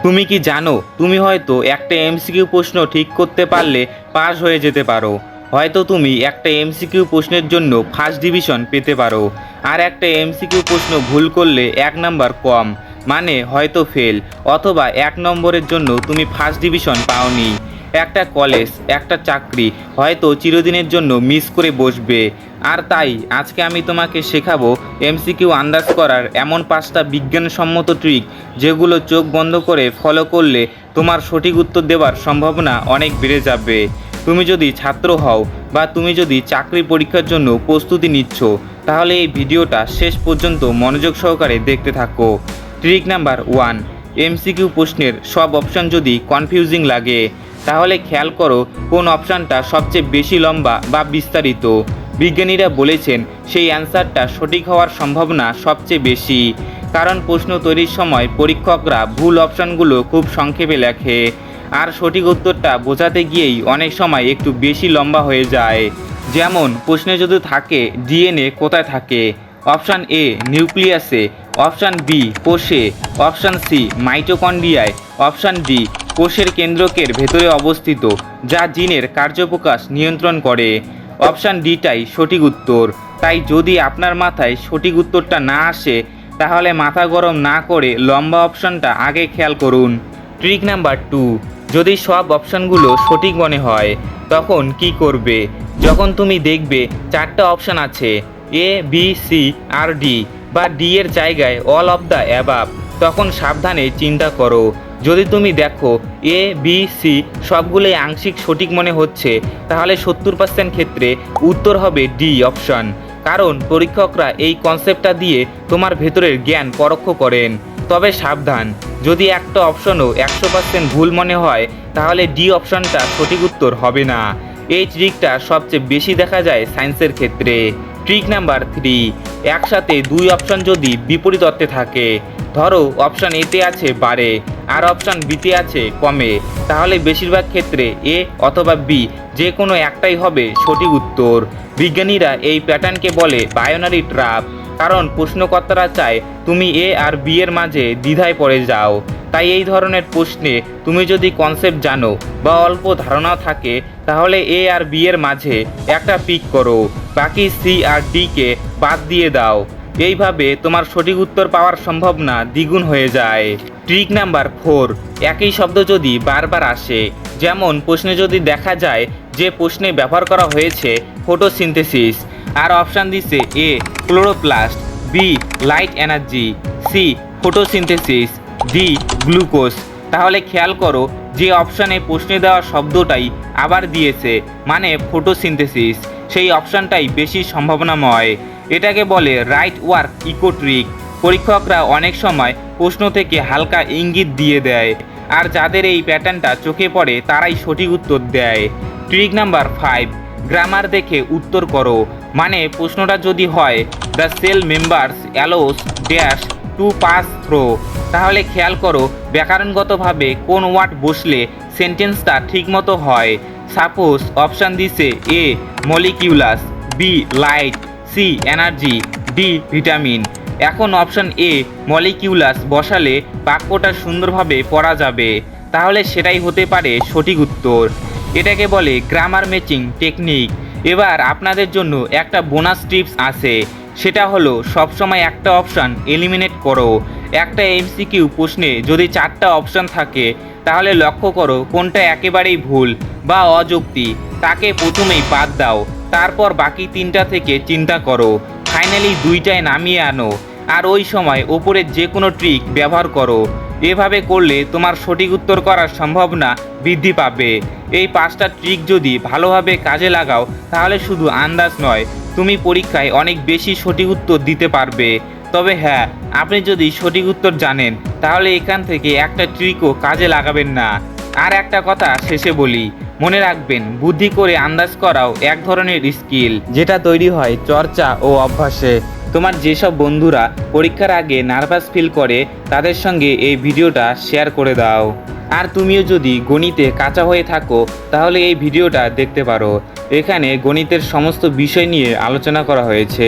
তুমি কি জানো তুমি হয়তো একটা এমসিকিউ প্রশ্ন ঠিক করতে পারলে পাস হয়ে যেতে পারো। হয়তো তুমি একটা এমসিকিউ প্রশ্নের জন্য ফার্স্ট ডিভিশন পেতে পারো, আর একটা এমসিকিউ প্রশ্ন ভুল করলে 1 নাম্বার কম, মানে হয়তো ফেল, অথবা 1 নম্বরের জন্য তুমি ফার্স্ট ডিভিশন পাওনি। একটা কলেজ, একটা চাকরি হয়তো চিরদিনের জন্য মিস করে বসবে। আর তাই আজকে আমি তোমাকে শেখাবো এমসিকিউ আন্দাজ করার এমন 5টা বিজ্ঞানসম্মত ট্রিক, যেগুলো চোখ বন্ধ করে ফলো করলে তোমার সঠিক উত্তর দেওয়ার সম্ভাবনা অনেক বেড়ে যাবে। তুমি যদি ছাত্র হও বা তুমি যদি চাকরি পরীক্ষার জন্য প্রস্তুতি নিচ্ছ, তাহলে এই ভিডিওটা শেষ পর্যন্ত মনোযোগ সহকারে দেখতে থাকো। ট্রিক নাম্বার 1, এমসিকিউ প্রশ্নের সব অপশান যদি কনফিউজিং লাগে, তাহলে খেয়াল করো কোন অপশানটা সবচেয়ে বেশি লম্বা বা বিস্তারিত। বিজ্ঞানীরা বলেছেন সেই অ্যান্সারটা সঠিক হওয়ার সম্ভাবনা সবচেয়ে বেশি, কারণ প্রশ্ন তৈরির সময় পরীক্ষকরা ভুল অপশানগুলো খুব সংক্ষেপে লেখে, আর সঠিক উত্তরটা বোঝাতে গিয়েই অনেক সময় একটু বেশি লম্বা হয়ে যায়। যেমন প্রশ্নে যদি থাকে ডিএনএ কোথায় থাকে, অপশান এ নিউক্লিয়াসে, অপশান বি কোষে, অপশান সি মাইটোকন্ড্রিয়ায়, অপশান ডি কোষের কেন্দ্রকের ভেতরে অবস্থিত যা জিনের কার্যপ্রকাশ নিয়ন্ত্রণ করে, অপশান ডিটাই সঠিক উত্তর। তাই যদি আপনার মাথায় সঠিক উত্তরটা না আসে, তাহলে মাথা গরম না করে লম্বা অপশানটা আগে খেয়াল করুন। ট্রিক নাম্বার 2, যদি সব অপশানগুলো সঠিক মনে হয় তখন কি করবে? যখন তুমি দেখবে 4টা অপশান আছে, A B C R D, বা ডি এর জায়গায় অল অফ দ্য অ্যাবাভ, তখন সাবধানে চিন্তা করো। যদি তুমি দেখো এ বি সি সবগুলোই আংশিক সঠিক মনে হচ্ছে, তাহলে 70% ক্ষেত্রে উত্তর হবে ডি অপশান, কারণ পরীক্ষকরা এই কনসেপ্টটা দিয়ে তোমার ভেতরের জ্ঞান পরোক্ষ করেন। তবে সাবধান, যদি একটা অপশনও 100% ভুল মনে হয়, তাহলে ডি অপশানটা সঠিক উত্তর হবে না। এই ট্রিকটা সবচেয়ে বেশি দেখা যায় সায়েন্সের ক্ষেত্রে। ট্রিক নাম্বার 3, একসাথে 2 অপশান যদি বিপরীত অর্থে থাকে, ধরো অপশান এতে আছে বাড়ে আর অপশান বিতে আছে কমে, তাহলে বেশিরভাগ ক্ষেত্রে এ অথবা বি যে কোনো একটাই হবে সঠিক উত্তর। বিজ্ঞানীরা এই প্যাটার্নকে বলে বায়োনারি ট্র্যাপ, কারণ প্রশ্নকর্তারা চায় তুমি এ আর বি এর মাঝে দ্বিধায় পড়ে যাও। তাই এই ধরনের প্রশ্নে তুমি যদি কনসেপ্ট জানো বা অল্প ধারণা থাকে, তাহলে এ আর বি এর মাঝে একটা পিক করো, বাকি সি আর ডিকে বাদ দিয়ে দাও। এইভাবে তোমার সঠিক উত্তর পাওয়ার সম্ভাবনা দ্বিগুণ হয়ে যায়। ট্রিক নাম্বার 4, একই শব্দ যদি বারবার আসে, যেমন প্রশ্নে যদি দেখা যায় যে প্রশ্নে ব্যবহার করা হয়েছে ফটোসিনথেসিস, আর অপশান দিচ্ছে a chloroplast, b light energy, c photosynthesis, d glucose, তাহলে খেয়াল করো যে অপশানে প্রশ্নে দেওয়া শব্দটাই আবার দিয়েছে, মানে ফটোসিনথেসিস, সেই অপশানটাই বেশি সম্ভাবনাময়। এটাকে বলে রাইট ওয়ার্ক ইকো ট্রিক। পরীক্ষকরা অনেক সময় প্রশ্ন থেকে হালকা ইঙ্গিত দিয়ে দেয়, আর যাদের এই প্যাটার্নটা চোখে পড়ে তারাই সঠিক উত্তর দেয়। ট্রিক নাম্বার 5, গ্রামার দেখে উত্তর করো, মানে প্রশ্নটা যদি হয় the cell members allows dash to pass through, তাহলে খেয়াল করো ব্যাকরণগতভাবে কোন ওয়ার্ড বসলে সেন্টেন্সটা ঠিকমতো হয়। সাপোজ অপশান দিছে a molecules, b light, c energy, d vitamin. এখন অপশান এ মলিকিউলাস বসালে বাক্যটা সুন্দরভাবে পড়া যাবে, তাহলে সেটাই হতে পারে সঠিক উত্তর। এটাকে বলে গ্রামার ম্যাচিং টেকনিক। এবার আপনাদের জন্য একটা বোনাস টিপস আছে, সেটা হলো সবসময় একটা অপশান এলিমিনেট করো। একটা এমসিকিউ প্রশ্নে যদি 4টা অপশান থাকে, তাহলে লক্ষ্য করো কোনটা একেবারেই ভুল বা অযৌক্তি, তাকে প্রথমেই বাদ দাও, তারপর বাকি 3টা থেকে চিন্তা করো, ফাইনালি 2টায় নামিয়ে আনো, আর ওই সময় ওপরের যে কোনো ট্রিক ব্যবহার করো। এভাবে করলে তোমার সঠিক উত্তর করার সম্ভাবনা বৃদ্ধি পাবে। এই 5টা ট্রিক যদি ভালোভাবে কাজে লাগাও, তাহলে শুধু আন্দাজ নয়, তুমি পরীক্ষায় অনেক বেশি সঠিক উত্তর দিতে পারবে। তবে হ্যাঁ, আপনি যদি সঠিক উত্তর জানেন, তাহলে এখান থেকে একটা ট্রিকও কাজে লাগাবেন না। আর একটা কথা শেষে বলি, মনে রাখবেন বুদ্ধি করে আন্দাজ করাও এক ধরনের স্কিল, যেটা তৈরি হয় চর্চা ও অভ্যাসে। তোমার যেসব বন্ধুরা পরীক্ষার আগে নার্ভাস ফিল করে, তাদের সঙ্গে এই ভিডিওটা শেয়ার করে দাও। আর তুমিও যদি গণিতে কাঁচা হয়ে থাকো, তাহলে এই ভিডিওটা দেখতে পারো। এখানে গণিতের সমস্ত বিষয় নিয়ে আলোচনা করা হয়েছে।